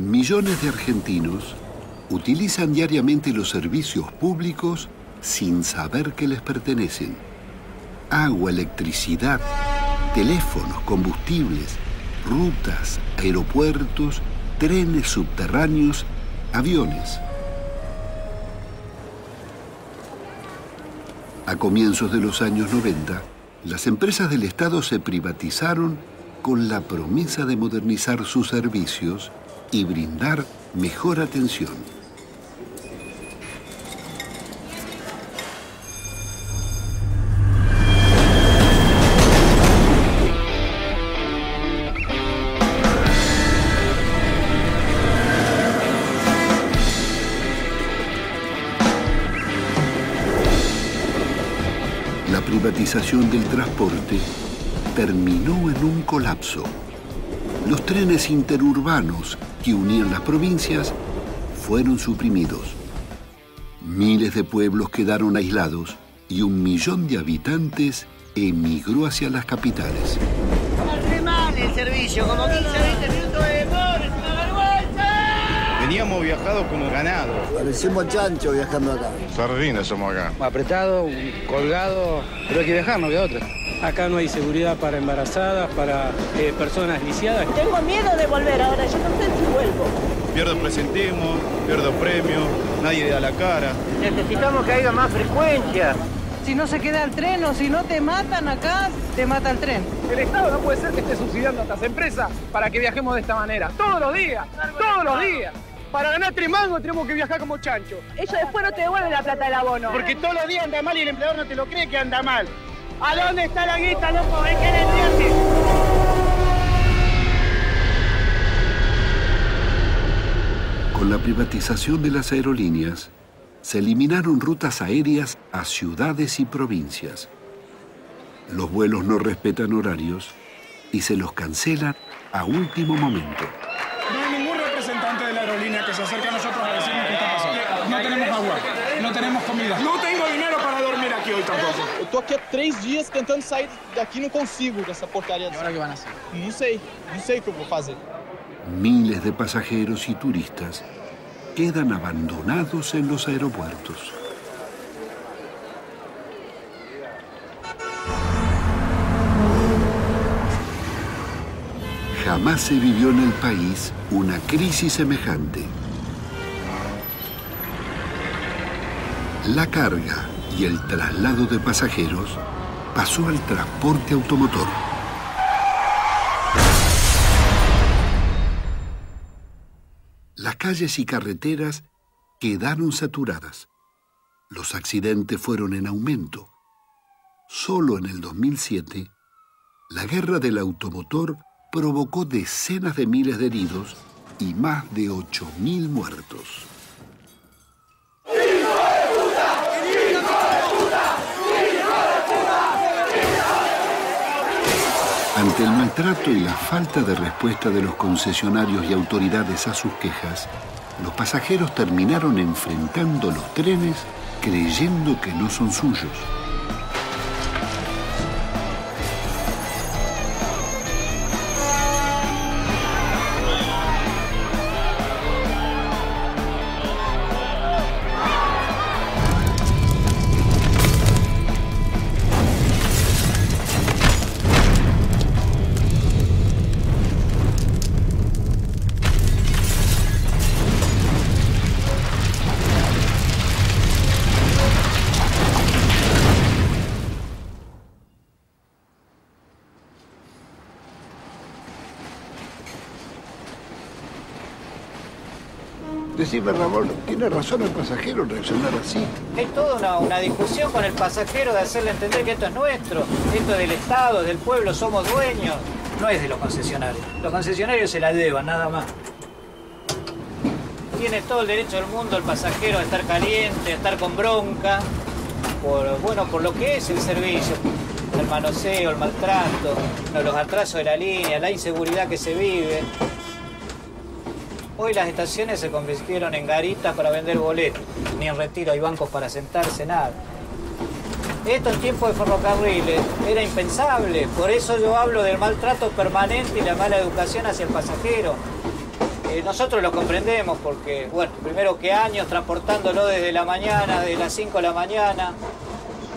Millones de argentinos utilizan diariamente los servicios públicos sin saber que les pertenecen. Agua, electricidad, teléfonos, combustibles, rutas, aeropuertos, trenes subterráneos, aviones. A comienzos de los años 90, las empresas del Estado se privatizaron con la promesa de modernizar sus servicios y brindar mejor atención. La privatización del transporte terminó en un colapso. Los trenes interurbanos que unían las provincias fueron suprimidos. Miles de pueblos quedaron aislados y 1 millón de habitantes emigró hacia las capitales. Hace mal el servicio, como 15 20 minutos de demora, es una vergüenza. Veníamos viajados como ganado. Parecemos chancho viajando acá. Sardinas somos acá. Apretado, colgado, pero hay que viajar, no queda otra. Acá no hay seguridad para embarazadas, para personas lisiadas. Tengo miedo de volver ahora, yo no sé si vuelvo. Pierdo presentismo, pierdo premio, nadie da la cara. Necesitamos que haya más frecuencia. Si no se queda el tren o si no te matan acá, te mata el tren. El Estado no puede ser que esté subsidiando a estas empresas para que viajemos de esta manera. Todos los días, todos los días. Para ganar 3 mangos tenemos que viajar como chancho. Ellos después no te devuelven la plata del abono. Porque todos los días anda mal y el empleador no te lo cree que anda mal. ¿A dónde está la guita, loco? ¿En qué entiende? Con la privatización de las aerolíneas, se eliminaron rutas aéreas a ciudades y provincias. Los vuelos no respetan horarios y se los cancelan a último momento. No hay ningún representante de la aerolínea que se acerque a nosotros a decirnos qué está pasando. No tenemos agua, no tenemos comida. No tengo dinero para dormir aquí hoy tampoco. Eu tô aqui há 3 dias tentando sair daqui, não consigo dessa porcaria. ¿Y ahora qué van a hacer? Não sei o que eu vou fazer. Miles de pasajeros y turistas quedan abandonados en los aeropuertos. Jamás se vivió en el país una crisis semejante. La carga y el traslado de pasajeros pasó al transporte automotor. Las calles y carreteras quedaron saturadas. Los accidentes fueron en aumento. Solo en el 2007, la guerra del automotor provocó decenas de miles de heridos y más de 8.000 muertos. Ante el maltrato y la falta de respuesta de los concesionarios y autoridades a sus quejas, los pasajeros terminaron enfrentando los trenes creyendo que no son suyos. Decime, Ramón, ¿tiene razón el pasajero en reaccionar así? Es toda una discusión con el pasajero de hacerle entender que esto es nuestro, esto es del Estado, del pueblo, somos dueños. No es de los concesionarios. Los concesionarios se la llevan, nada más. Tiene todo el derecho del mundo el pasajero a estar caliente, a estar con bronca, por lo que es el servicio. El manoseo, el maltrato, los atrasos de la línea, la inseguridad que se vive. Hoy las estaciones se convirtieron en garitas para vender boletos. Ni en Retiro hay bancos para sentarse, nada. Esto en tiempos de ferrocarriles era impensable. Por eso yo hablo del maltrato permanente y la mala educación hacia el pasajero. Nosotros lo comprendemos porque, bueno, primero que años transportándolo desde la mañana, desde las 5 de la mañana,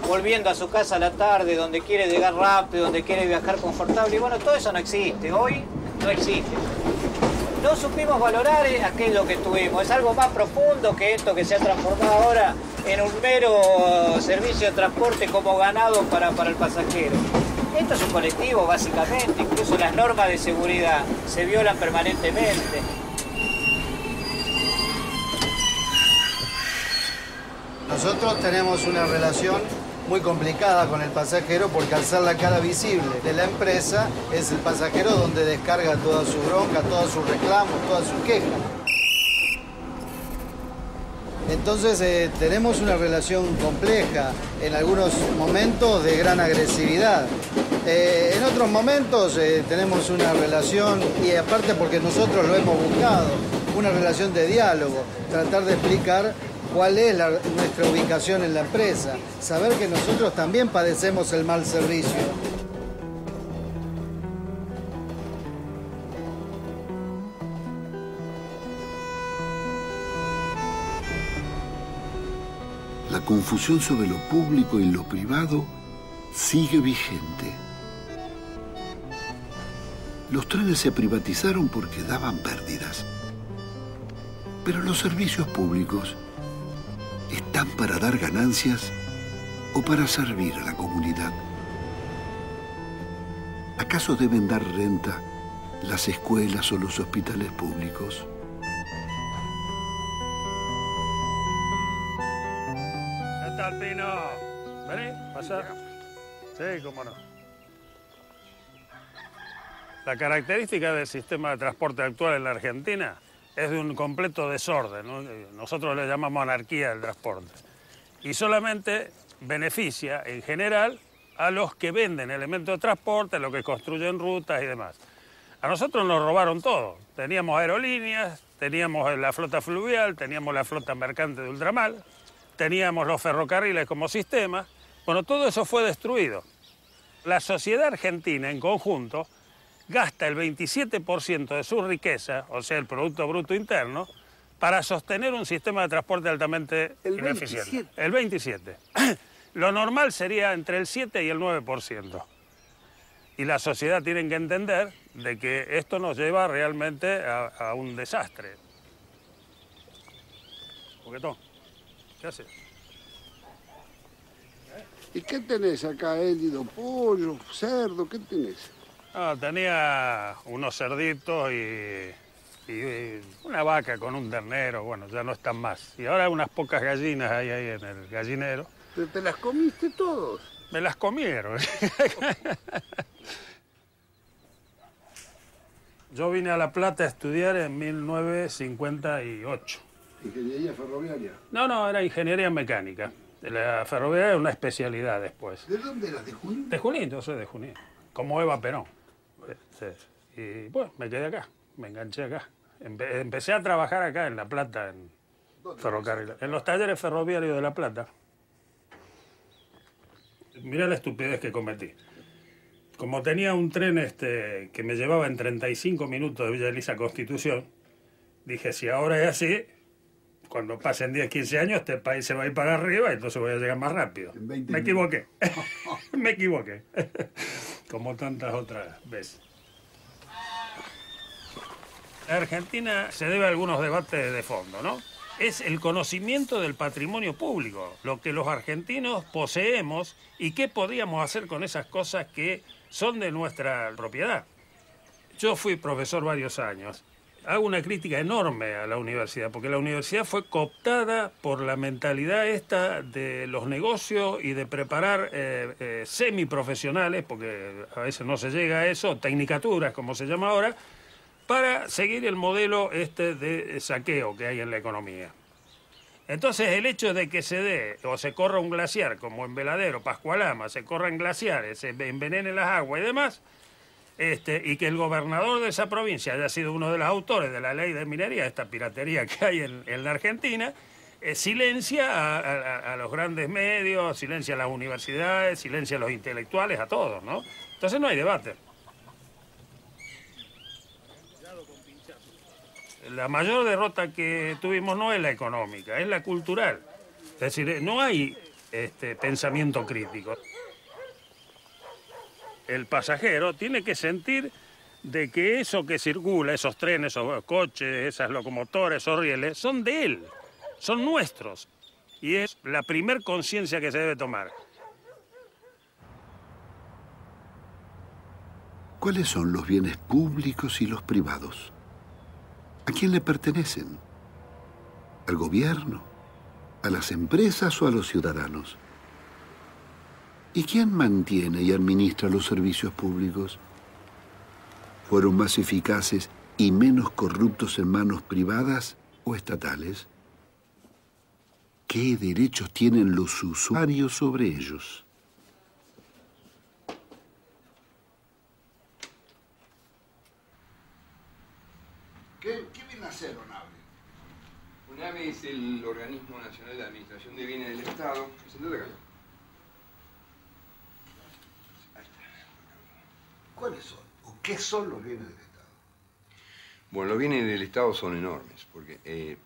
volviendo a su casa a la tarde, donde quiere llegar rápido, donde quiere viajar confortable. Y bueno, todo eso no existe, hoy no existe. No supimos valorar aquello que tuvimos, es algo más profundo que esto que se ha transformado ahora en un mero servicio de transporte como ganado para el pasajero. Esto es un colectivo, básicamente, incluso las normas de seguridad se violan permanentemente. Nosotros tenemos una relación muy complicada con el pasajero porque al ser la cara visible de la empresa es el pasajero donde descarga toda su bronca, todos sus reclamos, todas sus quejas. Entonces tenemos una relación compleja, en algunos momentos de gran agresividad. En otros momentos tenemos una relación, y aparte porque nosotros lo hemos buscado, una relación de diálogo, tratar de explicar cuál es nuestra ubicación en la empresa, saber que nosotros también padecemos el mal servicio. La confusión sobre lo público y lo privado sigue vigente. Los trenes se privatizaron porque daban pérdidas. Pero los servicios públicos están para dar ganancias o para servir a la comunidad. ¿Acaso deben dar renta las escuelas o los hospitales públicos? ¿Qué tal, Pino? ¿Vení? ¿Pasar? Sí, cómo no. La característica del sistema de transporte actual en la Argentina es de un completo desorden, ¿no? Nosotros le llamamos anarquía del transporte. Y solamente beneficia, en general, a los que venden elementos de transporte, a los que construyen rutas y demás. A nosotros nos robaron todo. Teníamos aerolíneas, teníamos la flota fluvial, teníamos la flota mercante de ultramar, teníamos los ferrocarriles como sistema. Bueno, todo eso fue destruido. La sociedad argentina en conjunto gasta el 27% de su riqueza, o sea, el Producto Bruto Interno, para sostener un sistema de transporte altamente ineficiente. El 27%. Lo normal sería entre el 7 y el 9%. Y la sociedad tiene que entender de que esto nos lleva realmente a un desastre. Juguetón, ¿qué haces? ¿Y qué tenés acá, Élido? ¿Pollo, cerdo? ¿Qué tenés? Ah, tenía unos cerditos y una vaca con un ternero, bueno, ya no están más. Y ahora unas pocas gallinas hay ahí en el gallinero. ¿Pero te las comiste todos? Me las comieron. Yo vine a La Plata a estudiar en 1958. ¿Ingeniería ferroviaria? No, era ingeniería mecánica. La ferroviaria era una especialidad después. ¿De dónde eras? ¿De Junín? De Junín, yo soy de Junín. Como Eva Perón. Y bueno, me quedé acá, me enganché acá. Empecé a trabajar acá en La Plata, en ferrocarril, en los talleres ferroviarios de La Plata. Mirá la estupidez que cometí. Como tenía un tren que me llevaba en 35 minutos de Villa Elisa a Constitución, dije, si ahora es así, cuando pasen 10, 15 años, este país se va a ir para arriba y entonces voy a llegar más rápido. Me equivoqué. Me equivoqué. Como tantas otras veces. En Argentina se debe a algunos debates de fondo, ¿no? Es el conocimiento del patrimonio público, lo que los argentinos poseemos y qué podríamos hacer con esas cosas que son de nuestra propiedad. Yo fui profesor varios años. Hago una crítica enorme a la universidad, porque la universidad fue cooptada por la mentalidad esta de los negocios y de preparar semiprofesionales, porque a veces no se llega a eso, tecnicaturas, como se llama ahora, para seguir el modelo de saqueo que hay en la economía. Entonces, el hecho de que se dé o se corra un glaciar, como en Veladero, Pascualama, se corran glaciares, se envenenen las aguas y demás, y que el gobernador de esa provincia haya sido uno de los autores de la ley de minería, esta piratería que hay en la Argentina, silencia a los grandes medios, silencia a las universidades, silencia a los intelectuales, a todos, ¿no? Entonces no hay debate. la mayor derrota que tuvimos no es la económica, es la cultural. Es decir, no hay pensamiento crítico. El pasajero tiene que sentir de que eso que circula, esos trenes, esos coches, esas locomotoras, esos rieles, son de él, son nuestros. Y es la primer conciencia que se debe tomar. ¿Cuáles son los bienes públicos y los privados? ¿A quién le pertenecen? ¿Al gobierno? ¿A las empresas o a los ciudadanos? ¿Y quién mantiene y administra los servicios públicos? ¿Fueron más eficaces y menos corruptos en manos privadas o estatales? ¿Qué derechos tienen los usuarios sobre ellos? ¿Qué viene a hacer ONAVE? ONAVE es el Organismo Nacional de Administración de Bienes del Estado. Sentate acá. ¿Cuáles son? ¿O qué son los bienes del Estado? Bueno, los bienes del Estado son enormes, porque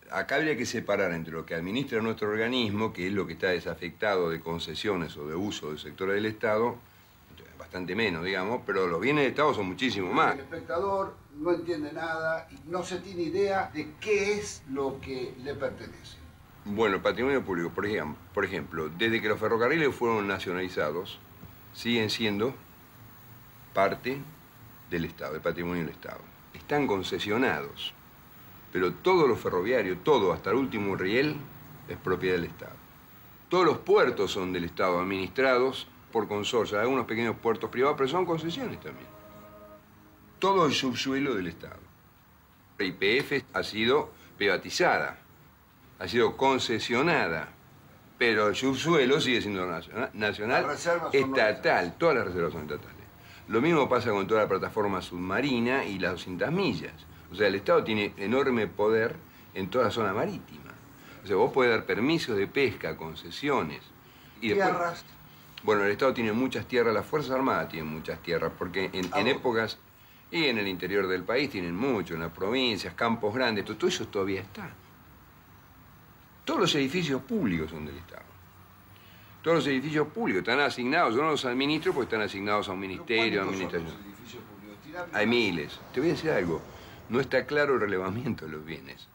acá habría que separar entre lo que administra nuestro organismo, que es lo que está desafectado de concesiones o de uso del sector del Estado, bastante menos, digamos, pero los bienes del Estado son muchísimo más. El espectador no entiende nada y no se tiene idea de qué es lo que le pertenece. Bueno, el patrimonio público, por ejemplo, desde que los ferrocarriles fueron nacionalizados, siguen siendo parte del Estado, del patrimonio del Estado. Están concesionados, pero todos los ferroviarios, todo, hasta el último riel, es propiedad del Estado. Todos los puertos son del Estado, administrados por consorcios, algunos pequeños puertos privados, pero son concesiones también. Todo el subsuelo del Estado. La YPF ha sido privatizada, ha sido concesionada, pero el subsuelo sigue siendo nacional, estatal, todas las reservas son estatales. Lo mismo pasa con toda la plataforma submarina y las 200 millas. O sea, el Estado tiene enorme poder en toda la zona marítima. O sea, vos podés dar permisos de pesca, concesiones. Y después, ¿tierras? Bueno, el Estado tiene muchas tierras, las Fuerzas Armadas tienen muchas tierras, porque en épocas, y en el interior del país tienen mucho, en las provincias, campos grandes, todo eso todavía está. Todos los edificios públicos son del Estado. Todos los edificios públicos están asignados, yo no los administro porque están asignados a un ministerio, a administración. ¿Cuántos son los edificios públicos? Hay miles. Te voy a decir algo, no está claro el relevamiento de los bienes.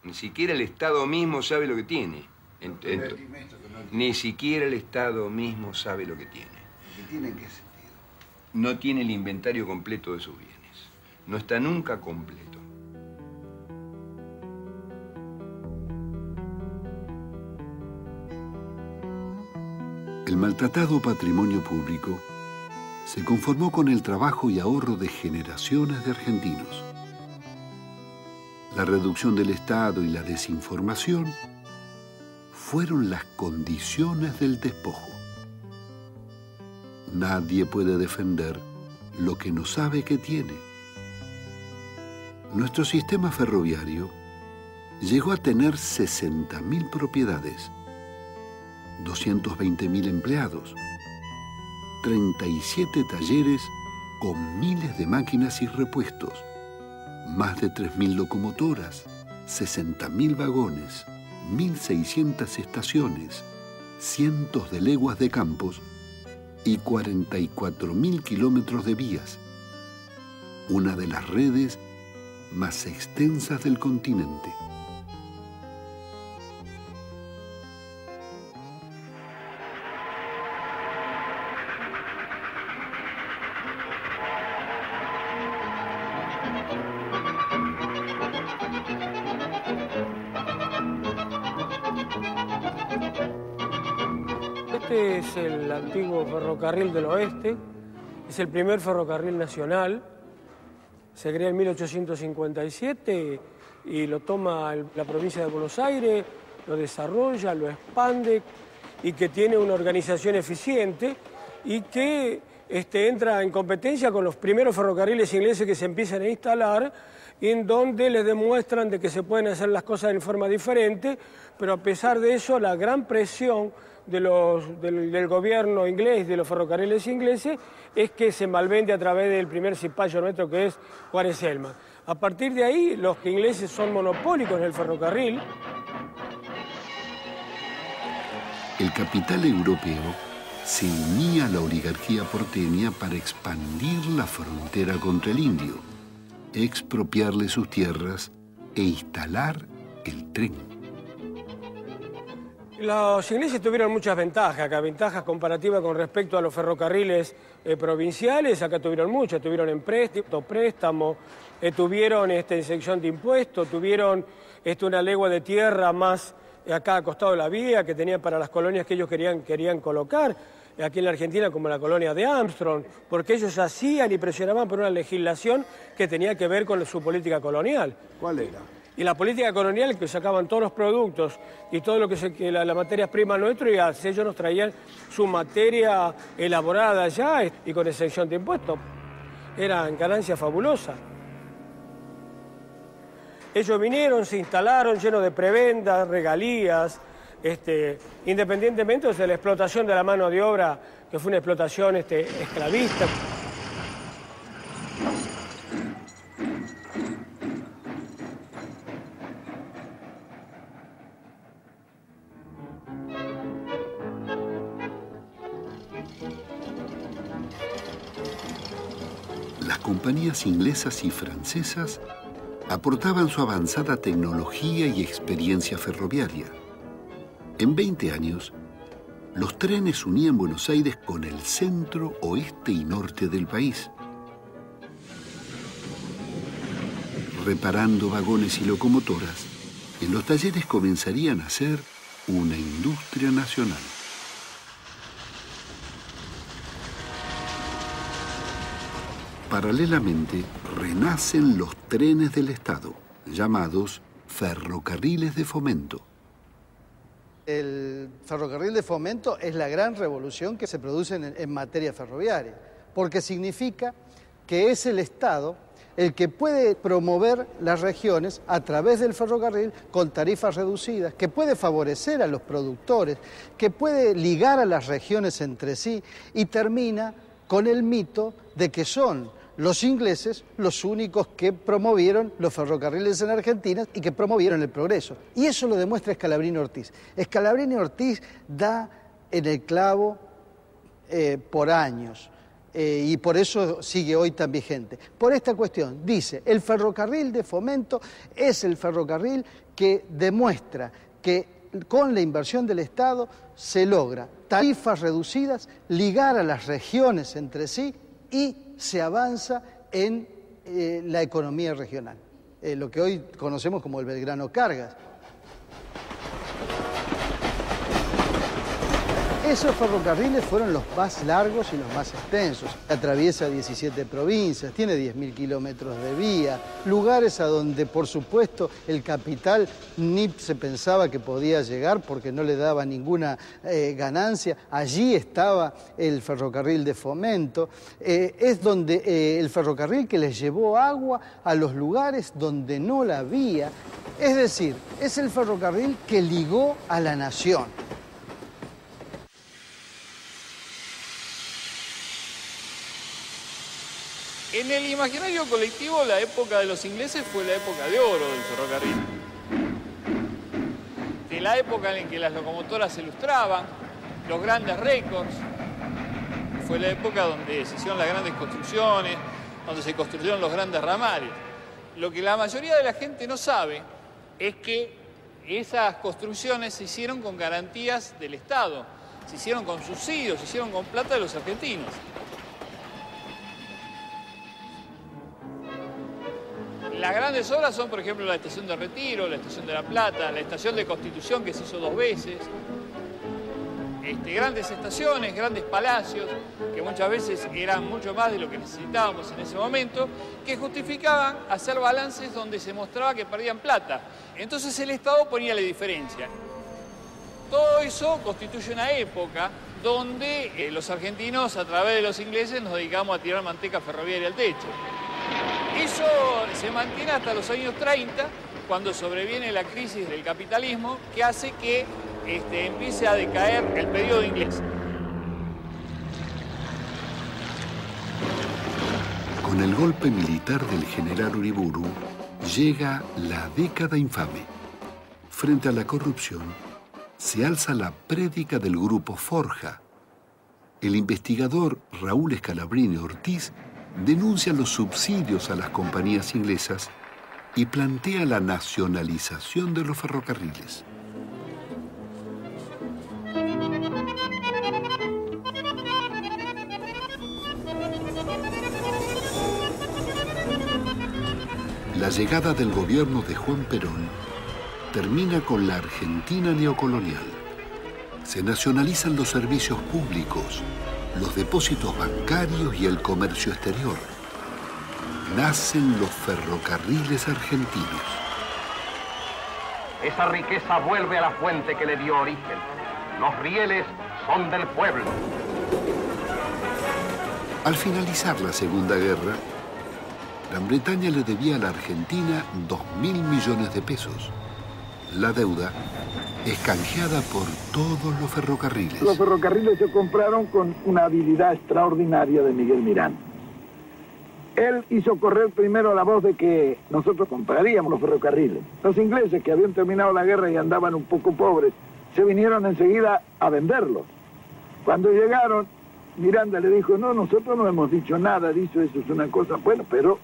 Ni siquiera el Estado mismo sabe lo que tiene. Ni siquiera el Estado mismo sabe lo que tiene. ¿Qué tiene en qué sentido? No tiene el inventario completo de sus bienes. No está nunca completo. El maltratado patrimonio público se conformó con el trabajo y ahorro de generaciones de argentinos. La reducción del Estado y la desinformación fueron las condiciones del despojo. Nadie puede defender lo que no sabe que tiene. Nuestro sistema ferroviario llegó a tener 60.000 propiedades, 220.000 empleados, 37 talleres con miles de máquinas y repuestos, más de 3.000 locomotoras, 60.000 vagones, 1.600 estaciones, cientos de leguas de campos y 44.000 kilómetros de vías, una de las redes más extensas del continente. Este es el antiguo ferrocarril del oeste, es el primer ferrocarril nacional, se crea en 1857 y lo toma la provincia de Buenos Aires, lo desarrolla, lo expande y que tiene una organización eficiente y que entra en competencia con los primeros ferrocarriles ingleses que se empiezan a instalar, en donde les demuestran de que se pueden hacer las cosas de forma diferente, pero a pesar de eso la gran presión del gobierno inglés, de los ferrocarriles ingleses, es que se malvende a través del primer cipayo nuestro, que es Juárez Celman. A partir de ahí, los ingleses son monopólicos en el ferrocarril. El capital europeo se unía a la oligarquía porteña para expandir la frontera contra el indio, expropiarle sus tierras e instalar el tren. Los ingleses tuvieron muchas ventajas, acá ventajas comparativas con respecto a los ferrocarriles provinciales, acá tuvieron muchas, tuvieron préstamo, tuvieron exención de impuestos, tuvieron una legua de tierra más acá a costado de la vía que tenían para las colonias que ellos querían colocar, aquí en la Argentina como la colonia de Armstrong, porque ellos hacían y presionaban por una legislación que tenía que ver con su política colonial. ¿Cuál era? Y la política colonial, que sacaban todos los productos y todo lo que la materia prima nuestra, y ellos nos traían su materia elaborada ya y con exención de impuestos. Eran ganancias fabulosas. Ellos vinieron, se instalaron llenos de prebendas, regalías, independientemente de la explotación de la mano de obra, que fue una explotación esclavista. Las compañías inglesas y francesas aportaban su avanzada tecnología y experiencia ferroviaria. En 20 años, los trenes unían Buenos Aires con el centro, oeste y norte del país. Reparando vagones y locomotoras, en los talleres comenzarían a ser una industria nacional. Paralelamente, renacen los trenes del Estado, llamados ferrocarriles de fomento. El ferrocarril de fomento es la gran revolución que se produce en materia ferroviaria, porque significa que es el Estado el que puede promover las regiones a través del ferrocarril con tarifas reducidas, que puede favorecer a los productores, que puede ligar a las regiones entre sí y termina con el mito de que son los ingleses los únicos que promovieron los ferrocarriles en Argentina y que promovieron el progreso. Y eso lo demuestra Scalabrini Ortiz. Scalabrini Ortiz da en el clavo por años y por eso sigue hoy tan vigente. Por esta cuestión, dice, el ferrocarril de fomento es el ferrocarril que demuestra que con la inversión del Estado se logra tarifas reducidas, ligar a las regiones entre sí y se avanza en la economía regional, lo que hoy conocemos como el Belgrano Cargas. Esos ferrocarriles fueron los más largos y los más extensos. Atraviesa 17 provincias, tiene 10.000 kilómetros de vía, lugares a donde, por supuesto, el capital ni se pensaba que podía llegar porque no le daba ninguna ganancia. Allí estaba el ferrocarril de fomento. Es donde el ferrocarril que les llevó agua a los lugares donde no la había. Es decir, es el ferrocarril que ligó a la nación. En el imaginario colectivo, la época de los ingleses fue la época de oro del ferrocarril. De la época en que las locomotoras se ilustraban, los grandes récords. Fue la época donde se hicieron las grandes construcciones, donde se construyeron los grandes ramales. Lo que la mayoría de la gente no sabe es que esas construcciones se hicieron con garantías del Estado, se hicieron con subsidios, se hicieron con plata de los argentinos. Las grandes obras son, por ejemplo, la estación de Retiro, la estación de La Plata, la estación de Constitución, que se hizo 2 veces. Grandes estaciones, grandes palacios, que muchas veces eran mucho más de lo que necesitábamos en ese momento, que justificaban hacer balances donde se mostraba que perdían plata. Entonces el Estado ponía la diferencia. Todo eso constituye una época donde los argentinos, a través de los ingleses, nos dedicamos a tirar manteca ferroviaria al techo. Eso se mantiene hasta los años 30, cuando sobreviene la crisis del capitalismo, que hace que empiece a decaer el periodo inglés. Con Con el golpe militar del general Uriburu, llega la década infame. Frente a la corrupción, se alza la prédica del grupo Forja. El investigador Raúl Scalabrini Ortiz denuncia los subsidios a las compañías inglesas y plantea la nacionalización de los ferrocarriles. La llegada del gobierno de Juan Perón termina con la Argentina neocolonial. Se nacionalizan los servicios públicos, los depósitos bancarios y el comercio exterior. Nacen los ferrocarriles argentinos. Esa riqueza vuelve a la fuente que le dio origen. Los rieles son del pueblo. Al finalizar la Segunda Guerra, Gran Bretaña le debía a la Argentina 2.000 millones de pesos. La deuda es canjeada por todos los ferrocarriles. Los ferrocarriles se compraron con una habilidad extraordinaria de Miguel Miranda. Él hizo correr primero la voz de que nosotros compraríamos los ferrocarriles. Los ingleses, que habían terminado la guerra y andaban un poco pobres, se vinieron enseguida a venderlos. Cuando llegaron, Miranda le dijo, no, nosotros no hemos dicho nada, dicho eso es una cosa, bueno, pero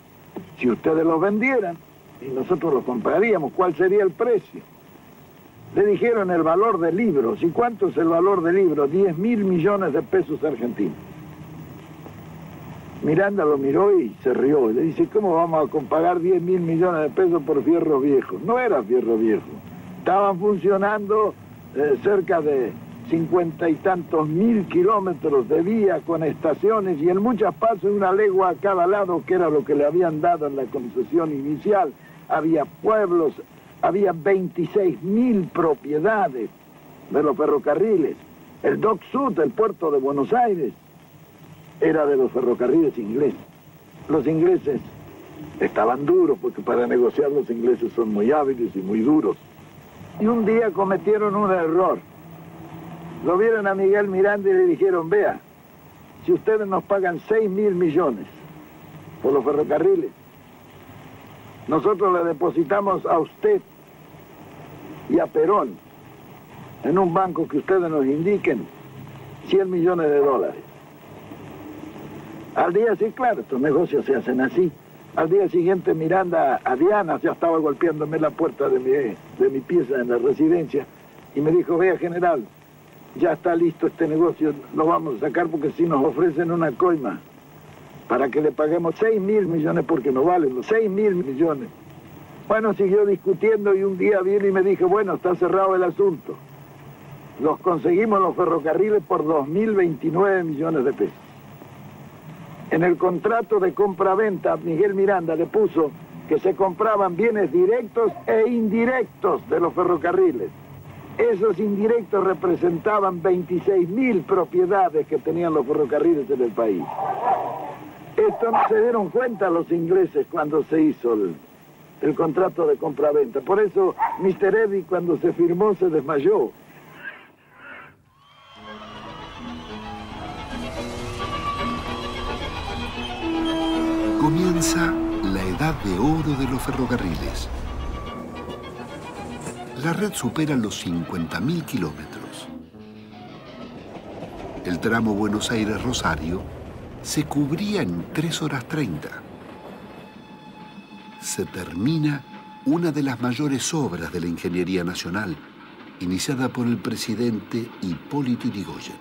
si ustedes los vendieran y nosotros los compraríamos, ¿cuál sería el precio? Le dijeron el valor de libros. ¿Y cuánto es el valor de libros? 10.000 millones de pesos argentinos. Miranda lo miró y se rió. Le dice, ¿cómo vamos a pagar 10.000 millones de pesos por fierro viejo? No era fierro viejo. Estaban funcionando cerca de 50 y tantos mil kilómetros de vía con estaciones y en muchas partes una legua a cada lado, que era lo que le habían dado en la concesión inicial. Había pueblos, había 26.000 propiedades de los ferrocarriles. El Dock Sud, el puerto de Buenos Aires, era de los ferrocarriles ingleses. Los ingleses estaban duros, porque para negociar los ingleses son muy hábiles y muy duros. Y un día cometieron un error. Lo vieron a Miguel Miranda y le dijeron, vea, si ustedes nos pagan 6.000 millones por los ferrocarriles, nosotros le depositamos a usted y a Perón en un banco que ustedes nos indiquen 100 millones de dólares. Al día siguiente, claro, estos negocios se hacen así. Al día siguiente Miranda a Diana ya estaba golpeándome la puerta de mi pieza en la residencia y me dijo, vea general, ya está listo este negocio, lo vamos a sacar porque si nos ofrecen una coima para que le paguemos 6.000 millones porque no valen los 6.000 millones. Bueno, siguió discutiendo y un día vino y me dijo, bueno, está cerrado el asunto. Los conseguimos los ferrocarriles por 2.029 millones de pesos. En el contrato de compra-venta, Miguel Miranda le puso que se compraban bienes directos e indirectos de los ferrocarriles. Esos indirectos representaban 26.000 propiedades que tenían los ferrocarriles en el país. Esto no se dieron cuenta los ingleses cuando se hizo el contrato de compra-venta. Por eso Mr. Eddy, cuando se firmó, se desmayó. Comienza la edad de oro de los ferrocarriles. La red supera los 50.000 kilómetros. El tramo Buenos Aires-Rosario se cubría en 3 horas 30. Se termina una de las mayores obras de la ingeniería nacional, iniciada por el presidente Hipólito Yrigoyen,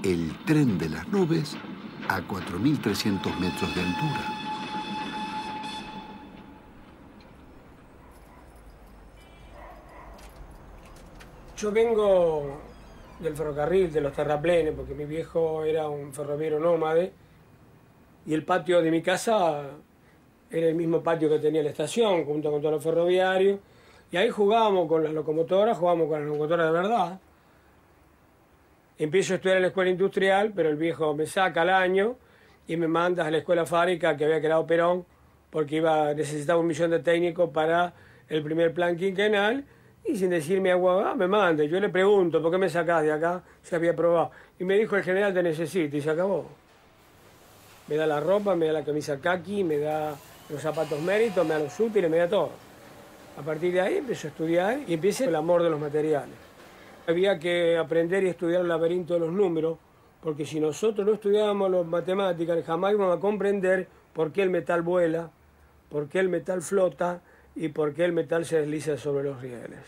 el tren de las nubes a 4.300 metros de altura. Yo vengo del ferrocarril, de los terraplenes, porque mi viejo era un ferroviario nómade y el patio de mi casa era el mismo patio que tenía la estación, junto con todos los ferroviarios, y ahí jugábamos con las locomotoras, de verdad. Empiezo a estudiar en la escuela industrial, pero el viejo me saca al año y me manda a la escuela fábrica que había creado Perón, porque necesitaba 1 millón de técnicos para el primer plan quinquenal. Y sin decirme agua, me manda. Yo le pregunto, ¿por qué me sacás de acá? Se había probado. Y me dijo, el general te necesita, y se acabó. Me da la ropa, me da la camisa kaki, me da los zapatos méritos, me da los útiles, me da todo. A partir de ahí empecé a estudiar y empieza el amor de los materiales. Había que aprender y estudiar el laberinto de los números, porque si nosotros no estudiábamos las matemáticas, jamás íbamos a comprender por qué el metal vuela, por qué el metal flota y por qué el metal se desliza sobre los rieles.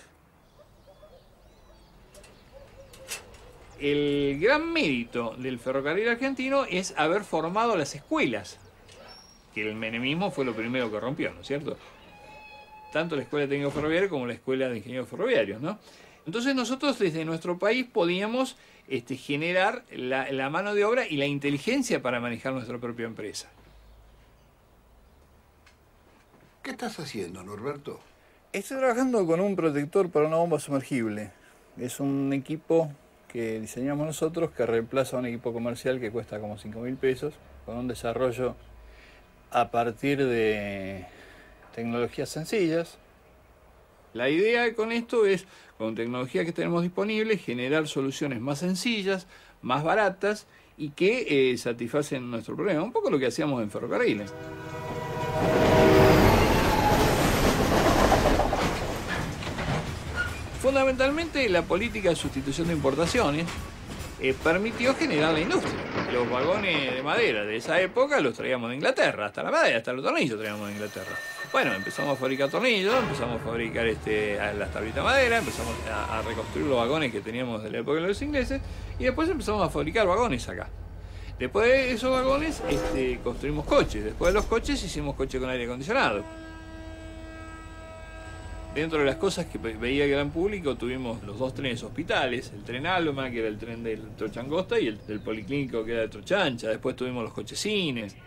El gran mérito del ferrocarril argentino es haber formado las escuelas, que el menemismo fue lo primero que rompió, ¿no es cierto? Tanto la Escuela de Técnicos Ferroviarios como la Escuela de Ingenieros Ferroviarios, ¿no? Entonces nosotros desde nuestro país podíamos generar la mano de obra y la inteligencia para manejar nuestra propia empresa. ¿Qué estás haciendo, Norberto? Estoy trabajando con un protector para una bomba sumergible. Es un equipo que diseñamos nosotros que reemplaza a un equipo comercial que cuesta como 5.000 pesos, con un desarrollo a partir de tecnologías sencillas. La idea con esto es, con tecnología que tenemos disponible, generar soluciones más sencillas, más baratas y que satisfacen nuestro problema. Un poco lo que hacíamos en ferrocarriles. Fundamentalmente, la política de sustitución de importaciones permitió generar la industria. Los vagones de madera de esa época los traíamos de Inglaterra, hasta la madera, hasta los tornillos traíamos de Inglaterra. Bueno, empezamos a fabricar tornillos, empezamos a fabricar las tablitas de madera, empezamos a reconstruir los vagones que teníamos de la época de los ingleses y después empezamos a fabricar vagones acá. Después de esos vagones construimos coches, después de los coches hicimos coches con aire acondicionado. Dentro de las cosas que veía el gran público tuvimos los dos trenes hospitales, el tren Alma, que era el tren del Trocha Angosta, y el del Policlínico, que era de Trocha Ancha. Después tuvimos los coches cines.